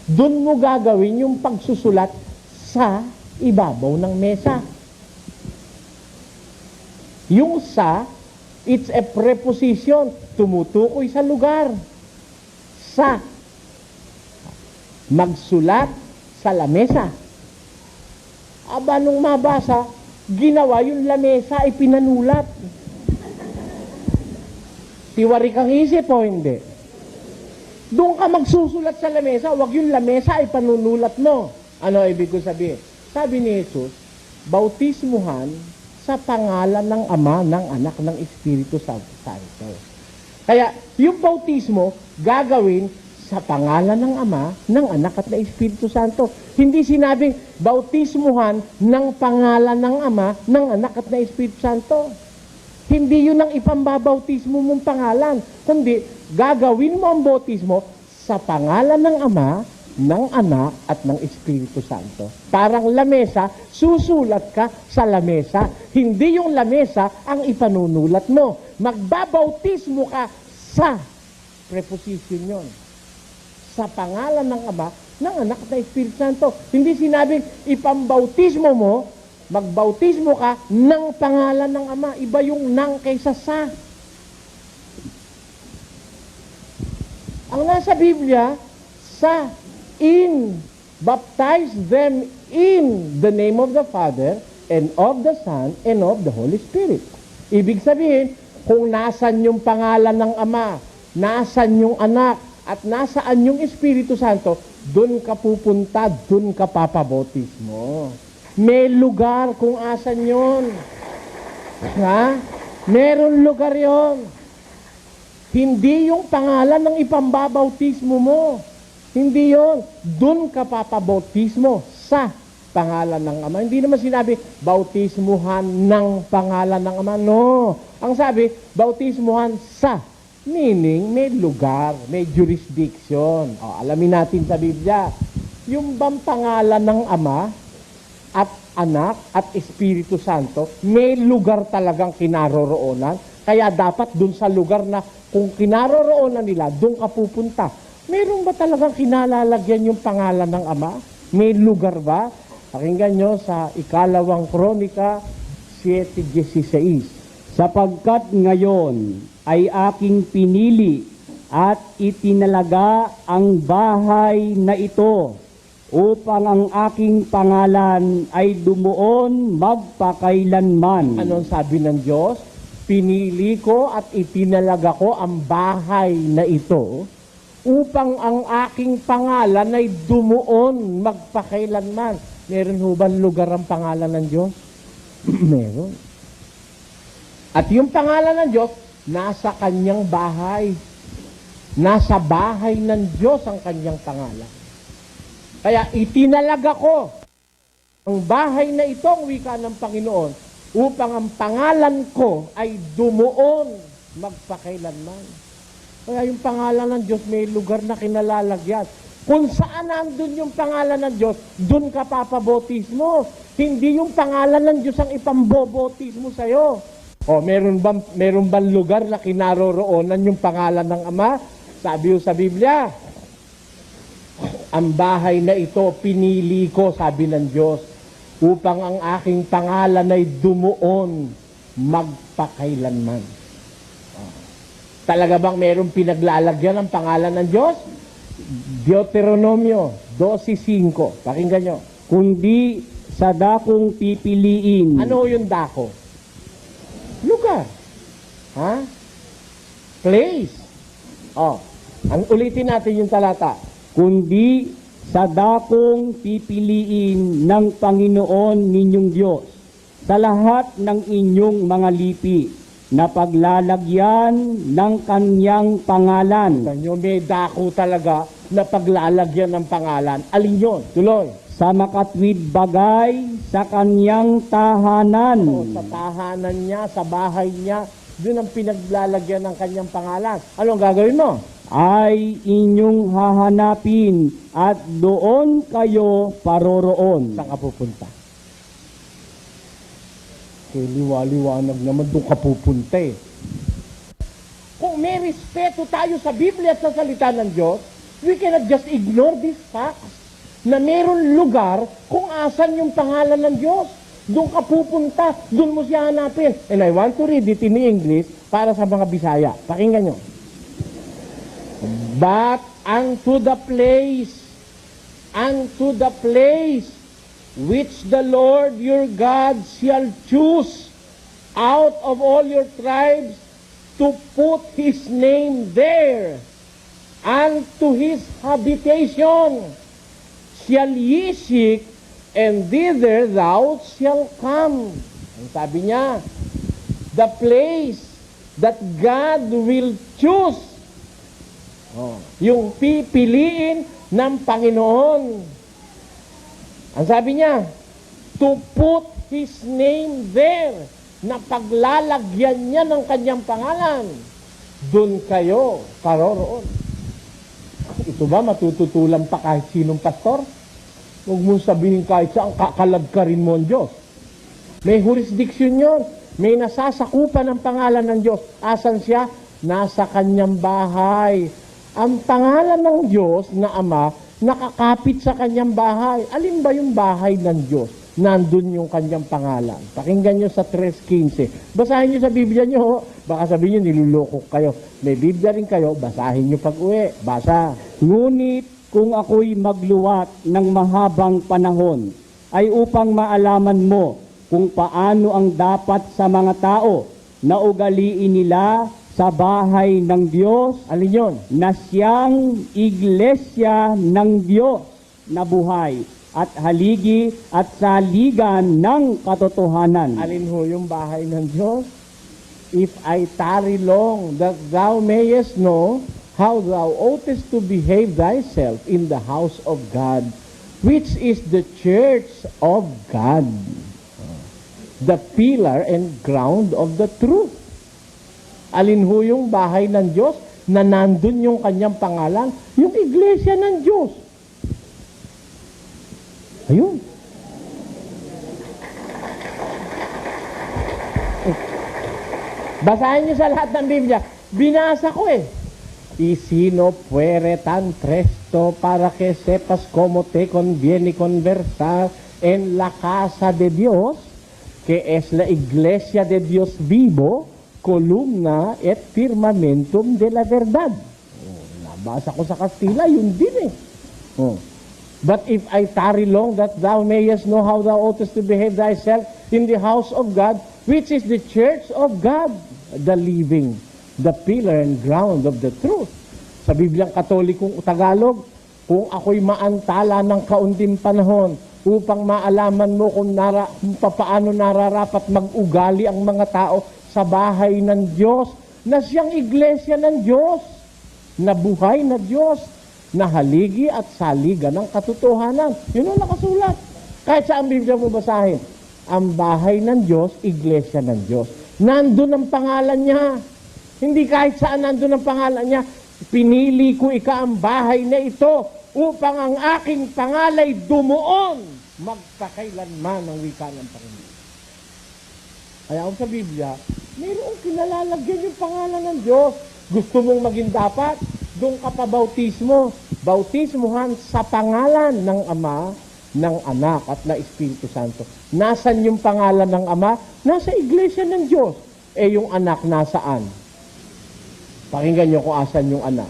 Doon mo gagawin yung pagsusulat sa ibabaw ng mesa. Yung sa, it's a preposition, tumutukoy sa lugar. Sa, magsulat sa lamesa. Aba, nung mabasa, ginawa yung lamesa ay pinanulat. Tiwari kang isip o hindi? Doon ka magsusulat sa lamesa, wag yung lamesa ay panunulat mo. Ano ibig ko sabihin? Sabi ni Jesus, bautismuhan sa pangalan ng Ama, ng Anak, ng Espiritu Santo. Kaya, yung bautismo, gagawin sa pangalan ng Ama, ng Anak, at ng Espiritu Santo. Hindi sinabing bautismuhan ng pangalan ng Ama, ng Anak, at ng Espiritu Santo. Hindi yun ang ipambabautismo mong pangalan. Kundi, gagawin mo ang bautismo sa pangalan ng Ama, ng Anak, at ng Espiritu Santo. Parang lamesa, susulat ka sa lamesa. Hindi yung lamesa ang ipanunulat mo. Magbabautismo ka sa preposition yun. Sa pangalan ng Ama, ng Anak, at ng Espiritu Santo. Hindi sinabing ipambautismo mo, magbautismo ka ng pangalan ng Ama. Iba yung nang kaysa sa. Ang nasa Biblia, sa, in, baptize them in the name of the Father, and of the Son, and of the Holy Spirit. Ibig sabihin, kung nasan yung pangalan ng Ama, nasan yung Anak, at nasaan yung Espiritu Santo, dun ka pupunta, dun ka papabautismo. May lugar kung asan yun. Meron lugar yon. Hindi yung pangalan ng ipambabautismo mo. Hindi yon. Doon ka papabautismo sa pangalan ng Ama. Hindi naman sinabi, bautismuhan ng pangalan ng Ama. No. Ang sabi, bautismuhan sa. Meaning, may lugar, may jurisdiction. Alamin natin sa Biblia. Yung bang pangalan ng Ama at Anak at Espiritu Santo, may lugar talagang kinaroroonan. Kaya dapat dun sa lugar na kung kinaroroonan nila, dun ka pupunta. Meron ba talagang kinalalagyan yung pangalan ng Ama? May lugar ba? Pakinggan nyo sa 2 Kronika 7:16. Sapagkat ngayon ay aking pinili at itinalaga ang bahay na ito upang ang aking pangalan ay dumuon magpakailanman. Anong sabi ng Diyos? Pinili ko at itinalaga ko ang bahay na ito upang ang aking pangalan ay dumuon magpakailanman. Meron ho ba lugar ang pangalan ng Diyos? Meron. At yung pangalan ng Diyos, nasa kanyang bahay. Nasa bahay ng Diyos ang kanyang pangalan. Kaya itinalaga ko ang bahay na ito, ang wika ng Panginoon, upang ang pangalan ko ay dumuon magpakailanman. Kaya yung pangalan ng Diyos may lugar na kinalalagyan. Kung saan nandun yung pangalan ng Diyos, dun ka papabautismo. Hindi yung pangalan ng Diyos ang ipambobautismo sa'yo. O, meron bang lugar na kinaroroonan yung pangalan ng Ama? Sabi sa Biblia, ang bahay na ito pinili ko, sabi ng Diyos, upang ang aking pangalan ay dumuon magpakailanman. Talaga bang merong pinaglalagyan ng pangalan ng Diyos? Deuteronomio 12:5. Pakinggan nyo. Kundi sa dakong pipiliin. Ano yung dako? Lugar. Ha? Place. Ulitin natin yung talata. Kundi sa dakong pipiliin ng Panginoon ninyong Diyos sa lahat ng inyong mga lipi na paglalagyan ng kanyang pangalan. Kanyo, may dako talaga na paglalagyan ng pangalan. Alin yun? Tuloy. Sa makatwid bagay sa kanyang tahanan. Sa tahanan niya, sa bahay niya, doon ang pinaglalagyan ng kanyang pangalan. Anong gagawin mo? Ay inyong hahanapin at doon kayo paroroon. Saan ka pupunta? Liwanag naman doon ka pupunta eh. Kung may respeto tayo sa Biblia at sa salita ng Diyos, we cannot just ignore these facts na meron lugar kung asan yung pangalan ng Diyos. Doon ka pupunta, doon mo siya hanapin. And I want to read it in English para sa mga Bisaya. Pakinggan nyo. But unto the place which the Lord your God shall choose out of all your tribes to put His name there, and to His habitation shall ye seek, and thither thou shalt come. Ang sabi niya, the place that God will choose. Yung pipiliin ng Panginoon. Ang sabi niya, to put His name there, na paglalagyan niya ng kanyang pangalan, doon kayo paroroon. Ito ba matututulan pa kahit sinong pastor? Huwag mong sabihin kahit saan, kakalagkarin mo ang Diyos. May jurisdiction yun. May nasasakupan ng pangalan ng Diyos. Asan siya? Nasa kanyang bahay. Ang pangalan ng Diyos na Ama, nakakapit sa kanyang bahay. Alin ba yung bahay ng Diyos? Nandun yung kanyang pangalan. Pakinggan nyo sa 3:15. Basahin nyo sa Biblia nyo. Baka sabihin nyo, niluloko kayo. May Biblia rin kayo, basahin nyo pag-uwi. Basa. Ngunit kung ako'y magluwat ng mahabang panahon, ay upang maalaman mo kung paano ang dapat sa mga tao na ugaliin nila sa bahay ng Diyos, Alin yun? na siyang iglesia ng Diyos na buhay at haligi at saligan ng katotohanan. Alin ho yung bahay ng Diyos? If I tarry long, that thou mayest know how thou oughtest to behave thyself in the house of God, which is the church of God, the pillar and ground of the truth. Alin ho yung bahay ng Diyos na nandun yung kanyang pangalan? Yung iglesia ng Diyos. Ayun. Basahin niyo sa lahat ng Biblia. Binasa ko eh. Y si no puere tan presto para que sepas cómo te conviene conversar en la casa de Dios, que es la iglesia de Dios vivo, columna et firmamentum de la verdad. Nabasa ko sa Kastila, yun din eh. But if I tarry long, that thou mayest know how thou oughtest to behave thyself in the house of God, which is the church of God, the living, the pillar and ground of the truth. Sa Bibliang Katolikong Tagalog, kung ako'y maantala ng kaunting panahon upang maalaman mo kung paano nararapat mag-ugali ang mga tao sa bahay ng Diyos, na siyang iglesia ng Diyos, na buhay na Diyos, na haligi at saligan ng katotohanan. Yun ang nakasulat. Kahit sa Biblia mo basahin, ang bahay ng Diyos, iglesia ng Diyos. Nandun ang pangalan niya. Hindi kahit saan nandun ang pangalan niya. Pinili ko ika ang bahay na ito upang ang aking pangalay dumuon magpakailanman ang wika ng Panginoon. Kaya kung sa Biblia, mayroong kinalalagyan yung pangalan ng Diyos. Gusto mong maging dapat, doon ka pa bautismo. Bautismuhan sa pangalan ng Ama, ng Anak, at ng Espiritu Santo. Nasaan yung pangalan ng Ama? Nasa iglesia ng Diyos. Eh yung anak nasaan? Pakinggan nyo kung asan yung anak.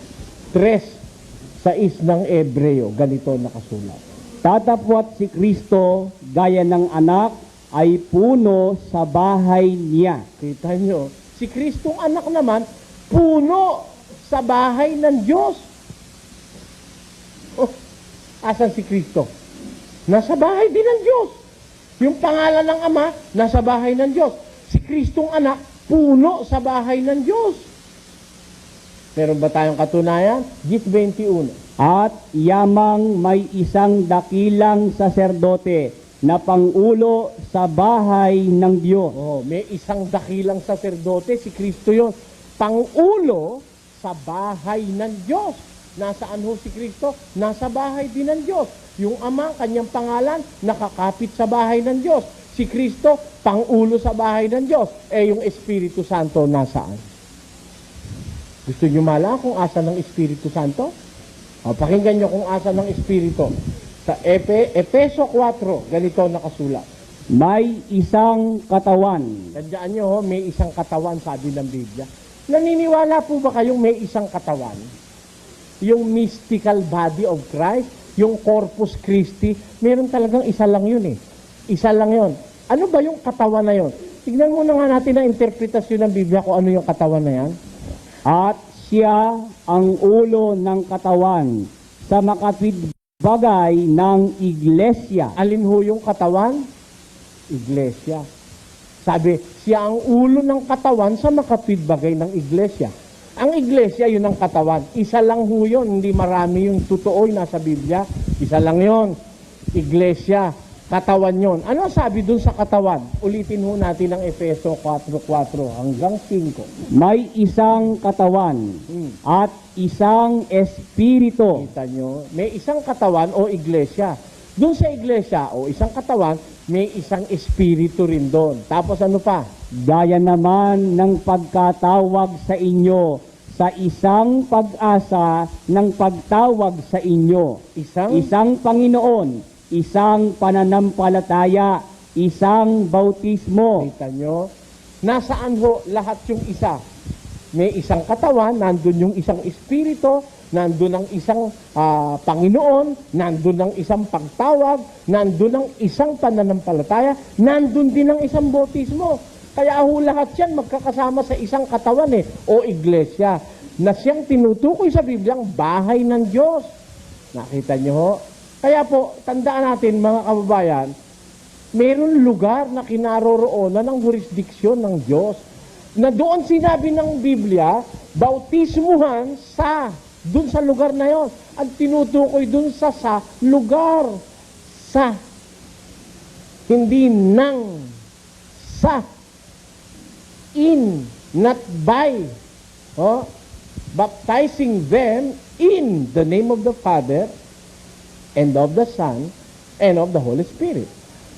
3:6 ng Ebreo, ganito nakasulat. Tatapwat si Kristo gaya ng anak ay puno sa bahay niya. Kita nyo, si Kristong anak naman, puno sa bahay ng Diyos. Oh, asan si Kristo? Nasa bahay din ng Diyos. Yung pangalan ng Ama, nasa bahay ng Diyos. Si Kristong anak, puno sa bahay ng Diyos. Meron ba tayong katunayan? Git 21. At yamang may isang dakilang saserdote na pangulo sa bahay ng Diyos. Oh, may isang dakilang saserdote, si Kristo yon, pangulo sa bahay ng Diyos. Nasaan ho si Kristo? Nasa bahay din ng Diyos. Yung Ama, kanyang pangalan, nakakapit sa bahay ng Diyos. Si Kristo, pangulo sa bahay ng Diyos. Eh, yung Espiritu Santo, nasaan? Gusto nyo malaman kung asan ng Espiritu Santo? O, pakinggan nyo kung asan ng Espiritu. Sa Efeso 4, ganito nakasulat. May isang katawan. Tandaan nyo, ho, may isang katawan, sabi ng Biblia. Naniniwala po ba kayong may isang katawan? Yung mystical body of Christ, yung Corpus Christi, meron talagang isa lang yun eh. Isa lang yun. Ano ba yung katawan na yun? Tignan muna nga natin ang interpretasyon ng Biblia kung ano yung katawan na yan. At siya ang ulo ng katawan sa makatwid bagay ng iglesia. Alin ho yung katawan? Iglesia. Sabi, siya ang ulo ng katawan sa makatwid bagay ng iglesia. Ang iglesia, yun ang katawan. Isa lang ho yun, hindi marami yung totoo yung nasa Biblia. Isa lang yun. Iglesia, katawan yun. Ano sabi dun sa katawan? Ulitin ho natin ang Efeso 4:4 hanggang 5. May isang katawan at isang espiritu. Kita nyo, may isang katawan o iglesia. Dun sa iglesia o isang katawan, may isang espiritu rin doon. Tapos ano pa? Gaya naman ng pagkatawag sa inyo sa isang pag-asa ng pagtawag sa inyo. Isang Panginoon, isang pananampalataya, isang bautismo. Kita nyo, nasaan ho lahat yung isa? May isang katawan, nandun yung isang espiritu, nandun ang isang Panginoon, nandun ang isang pagtawag, nandun ang isang pananampalataya, nandun din ang isang bautismo. Kaya ho lahat yan magkakasama sa isang katawan o iglesia, na siyang tinutukoy sa Biblia ang bahay ng Diyos. Nakita nyo ho? Kaya po, tandaan natin mga kababayan, mayroon lugar na kinaroroonan ng jurisdiksyon ng Diyos, na doon sinabi ng Biblia, bautismuhan doon sa lugar na yon. At tinutukoy doon sa lugar. Sa. Hindi nang. Sa. In. Not by. Oh, baptizing them in the name of the Father and of the Son and of the Holy Spirit.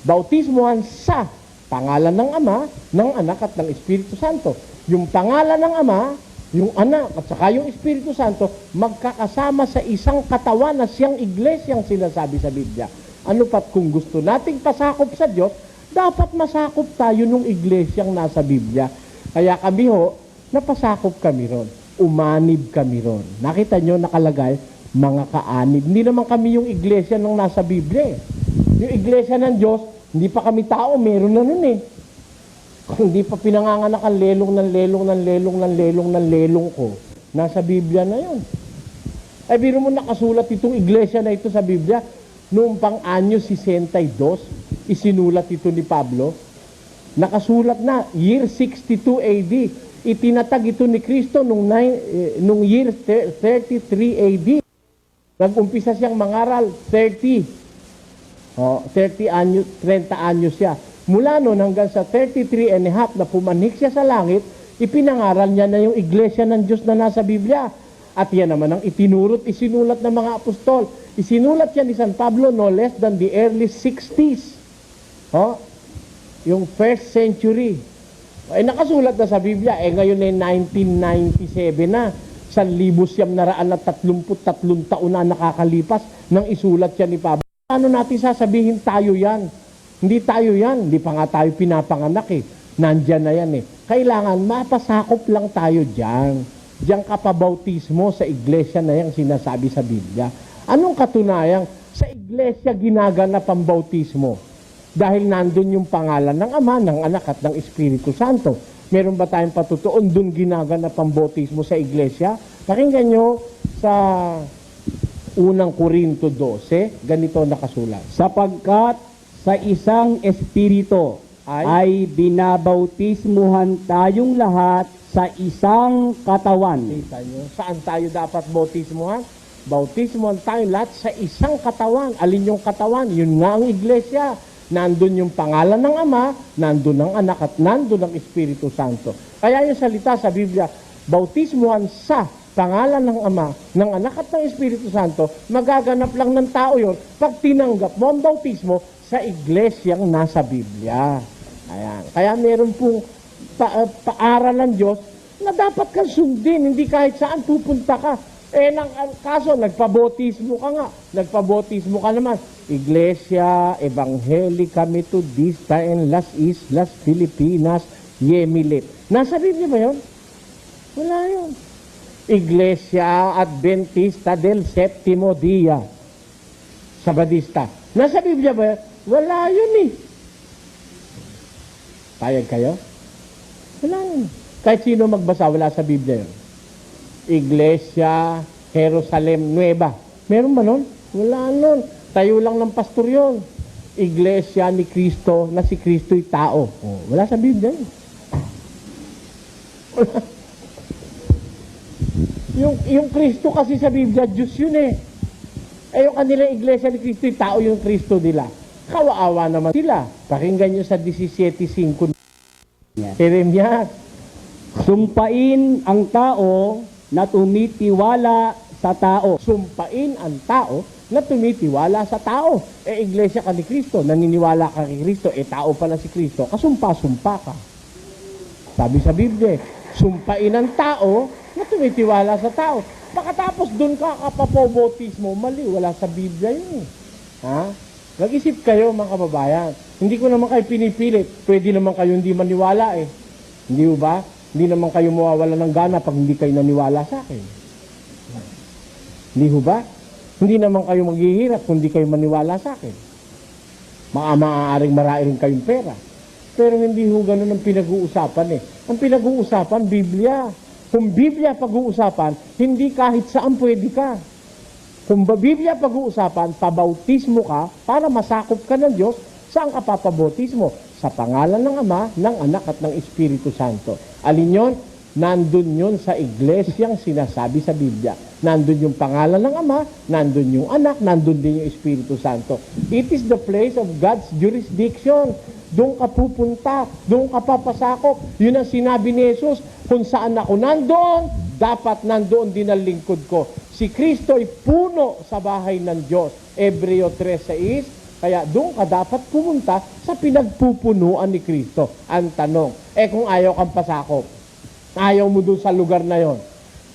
Bautismuhan sa pangalan ng Ama, ng Anak at ng Espiritu Santo. Yung pangalan ng Ama, yung Anak at saka yung Espiritu Santo magkakasama sa isang katawan na siyang iglesyang sinasabi sa Biblia. Ano pat kung gusto nating pasakop sa Diyos, dapat masakop tayo nung iglesyang nasa Biblia. Kaya kami ho, napasakop kami ron. Umanib kami ron. Nakita nyo nakalagay, mga kaanib. Hindi naman kami yung iglesia nung nasa Biblia. Yung iglesia ng Diyos, hindi pa kami tao, meron na nun Kung hindi pa pinanganganak ang lelong ko, nasa Biblia na yun. Ay, biro mo nakasulat itong iglesia na ito sa Biblia, noong pang anyo 62, isinulat ito ni Pablo. Nakasulat na, year 62 AD. Itinatag ito ni Kristo nung year 33 AD. Nag-umpisa siyang mangaral, 30 anyo siya. Mula noon hanggang sa 33 and a half na pumanik siya sa langit, ipinangaral niya na yung iglesia ng Diyos na nasa Biblia. At yan naman ang isinulat ng mga apostol. Isinulat yan ni San Pablo no less than the early 60s. Oh, yung first century. Nakasulat na sa Biblia. Ngayon ay 1997 na. 1,933 taon na nakakalipas nang isulat yan ni Pablo. Ano natin sasabihin tayo yan? Hindi tayo yan. Hindi pa nga tayo pinapanganak eh. Nandyan na yan eh. Kailangan mapasakop lang tayo dyan. Diyan kapabautismo sa iglesia na yan sinasabi sa Biblia. Anong katunayan? Sa iglesia ginaganap ang bautismo. Dahil nandun yung pangalan ng Ama, ng Anak at ng Espiritu Santo. Meron ba tayong patutuon doon ginaganap ang bautismo sa iglesia? Pakinggan nyo sa unang Korinto 12, ganito nakasulat. Sapagkat sa isang espiritu ay binabautismuhan tayong lahat sa isang katawan. Kita nyo, saan tayo dapat bautismuhan? Bautismuhan tayong lahat sa isang katawan. Alin yung katawan? Yun nga ang iglesia. Nandun yung pangalan ng Ama, nandun ang Anak at nandun ang Espiritu Santo. Kaya yung salita sa Biblia, bautismuhan sa pangalan ng Ama, ng Anak at ng Espiritu Santo, magaganap lang ng tao yon pag tinanggap mo ang bautismo sa iglesyang nasa Biblia. Ayan. Kaya meron pong paaral ng Diyos na dapat kang sundin, hindi kahit saan pupunta ka. Kaso, nagpabautismo ka nga. Nagpabautismo ka naman. Iglesia Evangelica Metodista en las Islas Filipinas, Yemilit. Nasa Biblia ba yun? Wala yun. Iglesia Adventista del Septimo Dia, Sabadista. Nasa Biblia ba yun? Wala yun eh. Payag kayo? Wala yun. Kahit sino magbasa, wala sa Biblia yun. Iglesia Jerusalem Nueva. Meron ba nun? Wala nun. Tayo lang ng pastor yun. Iglesia ni Cristo na si Kristo'y tao. Oh, wala sa Biblia yun. yung Kristo kasi sa Biblia, Diyos yun eh. Yung kanilang iglesia ni Kristo'y tao yung Kristo nila. Kawaawa naman sila. Pakinggan nyo sa 17:5. Jeremias. Sumpain ang tao na tumitiwala sa tao. Sumpain ang tao na tumitiwala sa tao. Iglesia ka ni Kristo, naniniwala ka kay Kristo, tao pala si Kristo, kasumpa-sumpa ka. Sabi sa Biblia, sumpain ang tao na tumitiwala sa tao. Pagkatapos doon ka kapapobautismo, mali, wala sa Biblia yun. Ha? Mag-isip kayo mga kababayan. Hindi ko naman kayo pinipilit. Pwede naman kayo hindi maniwala eh. Hindi ba? Hindi naman kayo mawawala ng gana pag hindi kayo naniwala sa akin. Hindi ba? Hindi naman kayo maghihirap kung hindi kayo maniwala sa akin. Maaaring marairin kayong pera. Pero hindi ho ganun ang pinag-uusapan eh. Ang pinag-uusapan, Biblia. Kung Biblia pag-uusapan, hindi kahit saan pwede ka. Kung Biblia pag-uusapan, pabautismo ka para masakop ka ng Diyos, saan ka papabautismo? Sa pangalan ng Ama, ng Anak at ng Espiritu Santo. Alin yun? Nandun yun sa iglesyang sinasabi sa Biblia. Nandun yung pangalan ng Ama, nandun yung Anak, nandun din yung Espiritu Santo. It is the place of God's jurisdiction. Doon ka pupunta, doon ka papasakop. Yun ang sinabi ni Jesus, kung saan ako nandoon, dapat nandoon din ang lingkod ko. Si Kristo ay puno sa bahay ng Diyos. Hebreo 3:6. Kaya doon ka dapat pumunta sa pinagpupunuan ni Kristo. Ang tanong, kung ayaw kang pasakop, ayaw mo doon sa lugar na yon,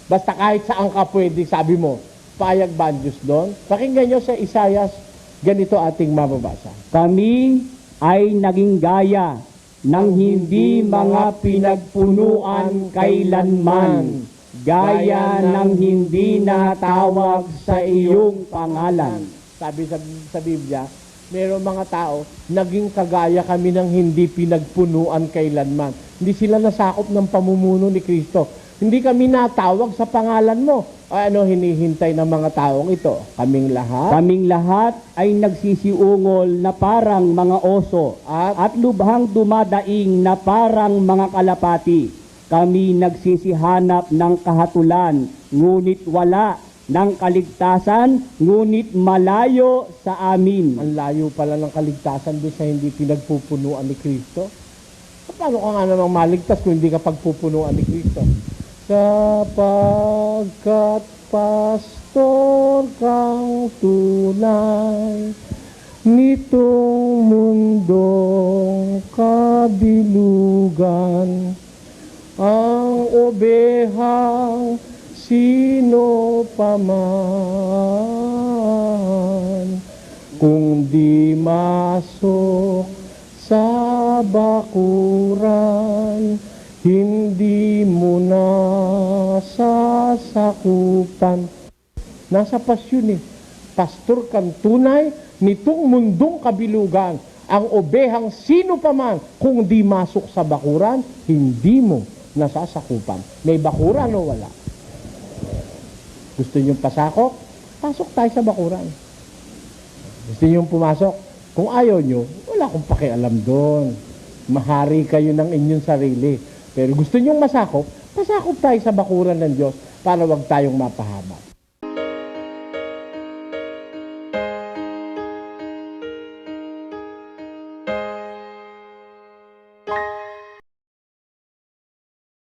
basta kahit saan ka pwede, sabi mo, payag ba ang Diyos doon? Pakinggan nyo sa Isaias, ganito ating mababasa. Kami ay naging gaya ng hindi mga pinagpunuan kailanman, gaya ng hindi natawag sa iyong pangalan. Sabi sa Biblia, mayroong mga tao, naging kagaya kami ng hindi pinagpunuan kailanman. Hindi sila nasakop ng pamumuno ni Kristo. Hindi kami natawag sa pangalan mo. Ano hinihintay ng mga taong ito? Kaming lahat? Kaming lahat ay nagsisiungol na parang mga oso at lubhang dumadaing na parang mga kalapati. Kami nagsisihanap ng kahatulan, ngunit wala, ng kaligtasan, ngunit malayo sa amin. Ang layo pala ng kaligtasan doon sa hindi pinagpupunuan ni Kristo. Paano ka nga namang maligtas kung hindi ka pagpupunuan ni Kristo? sapagkat pastor kang tunay nitong mundong kabilugan. Ang obehang sino paman, kung di masok sa bakuran, hindi mo na sasakupan. Nasa pasyon eh. Pastor kang tunay nitong mundong kabilugan. Ang obehang sino paman, kung di masok sa bakuran, hindi mo nasasakupan. May bakuran o wala? Gusto nyo pasakop? Pasok tayo sa bakuran. Gusto nyo pumasok? Kung ayaw nyo, wala akong pakialam doon. Mahari kayo ng inyong sarili. Pero gusto nyo masakop? Pasakop tayo sa bakuran ng Diyos para wag tayong mapahari.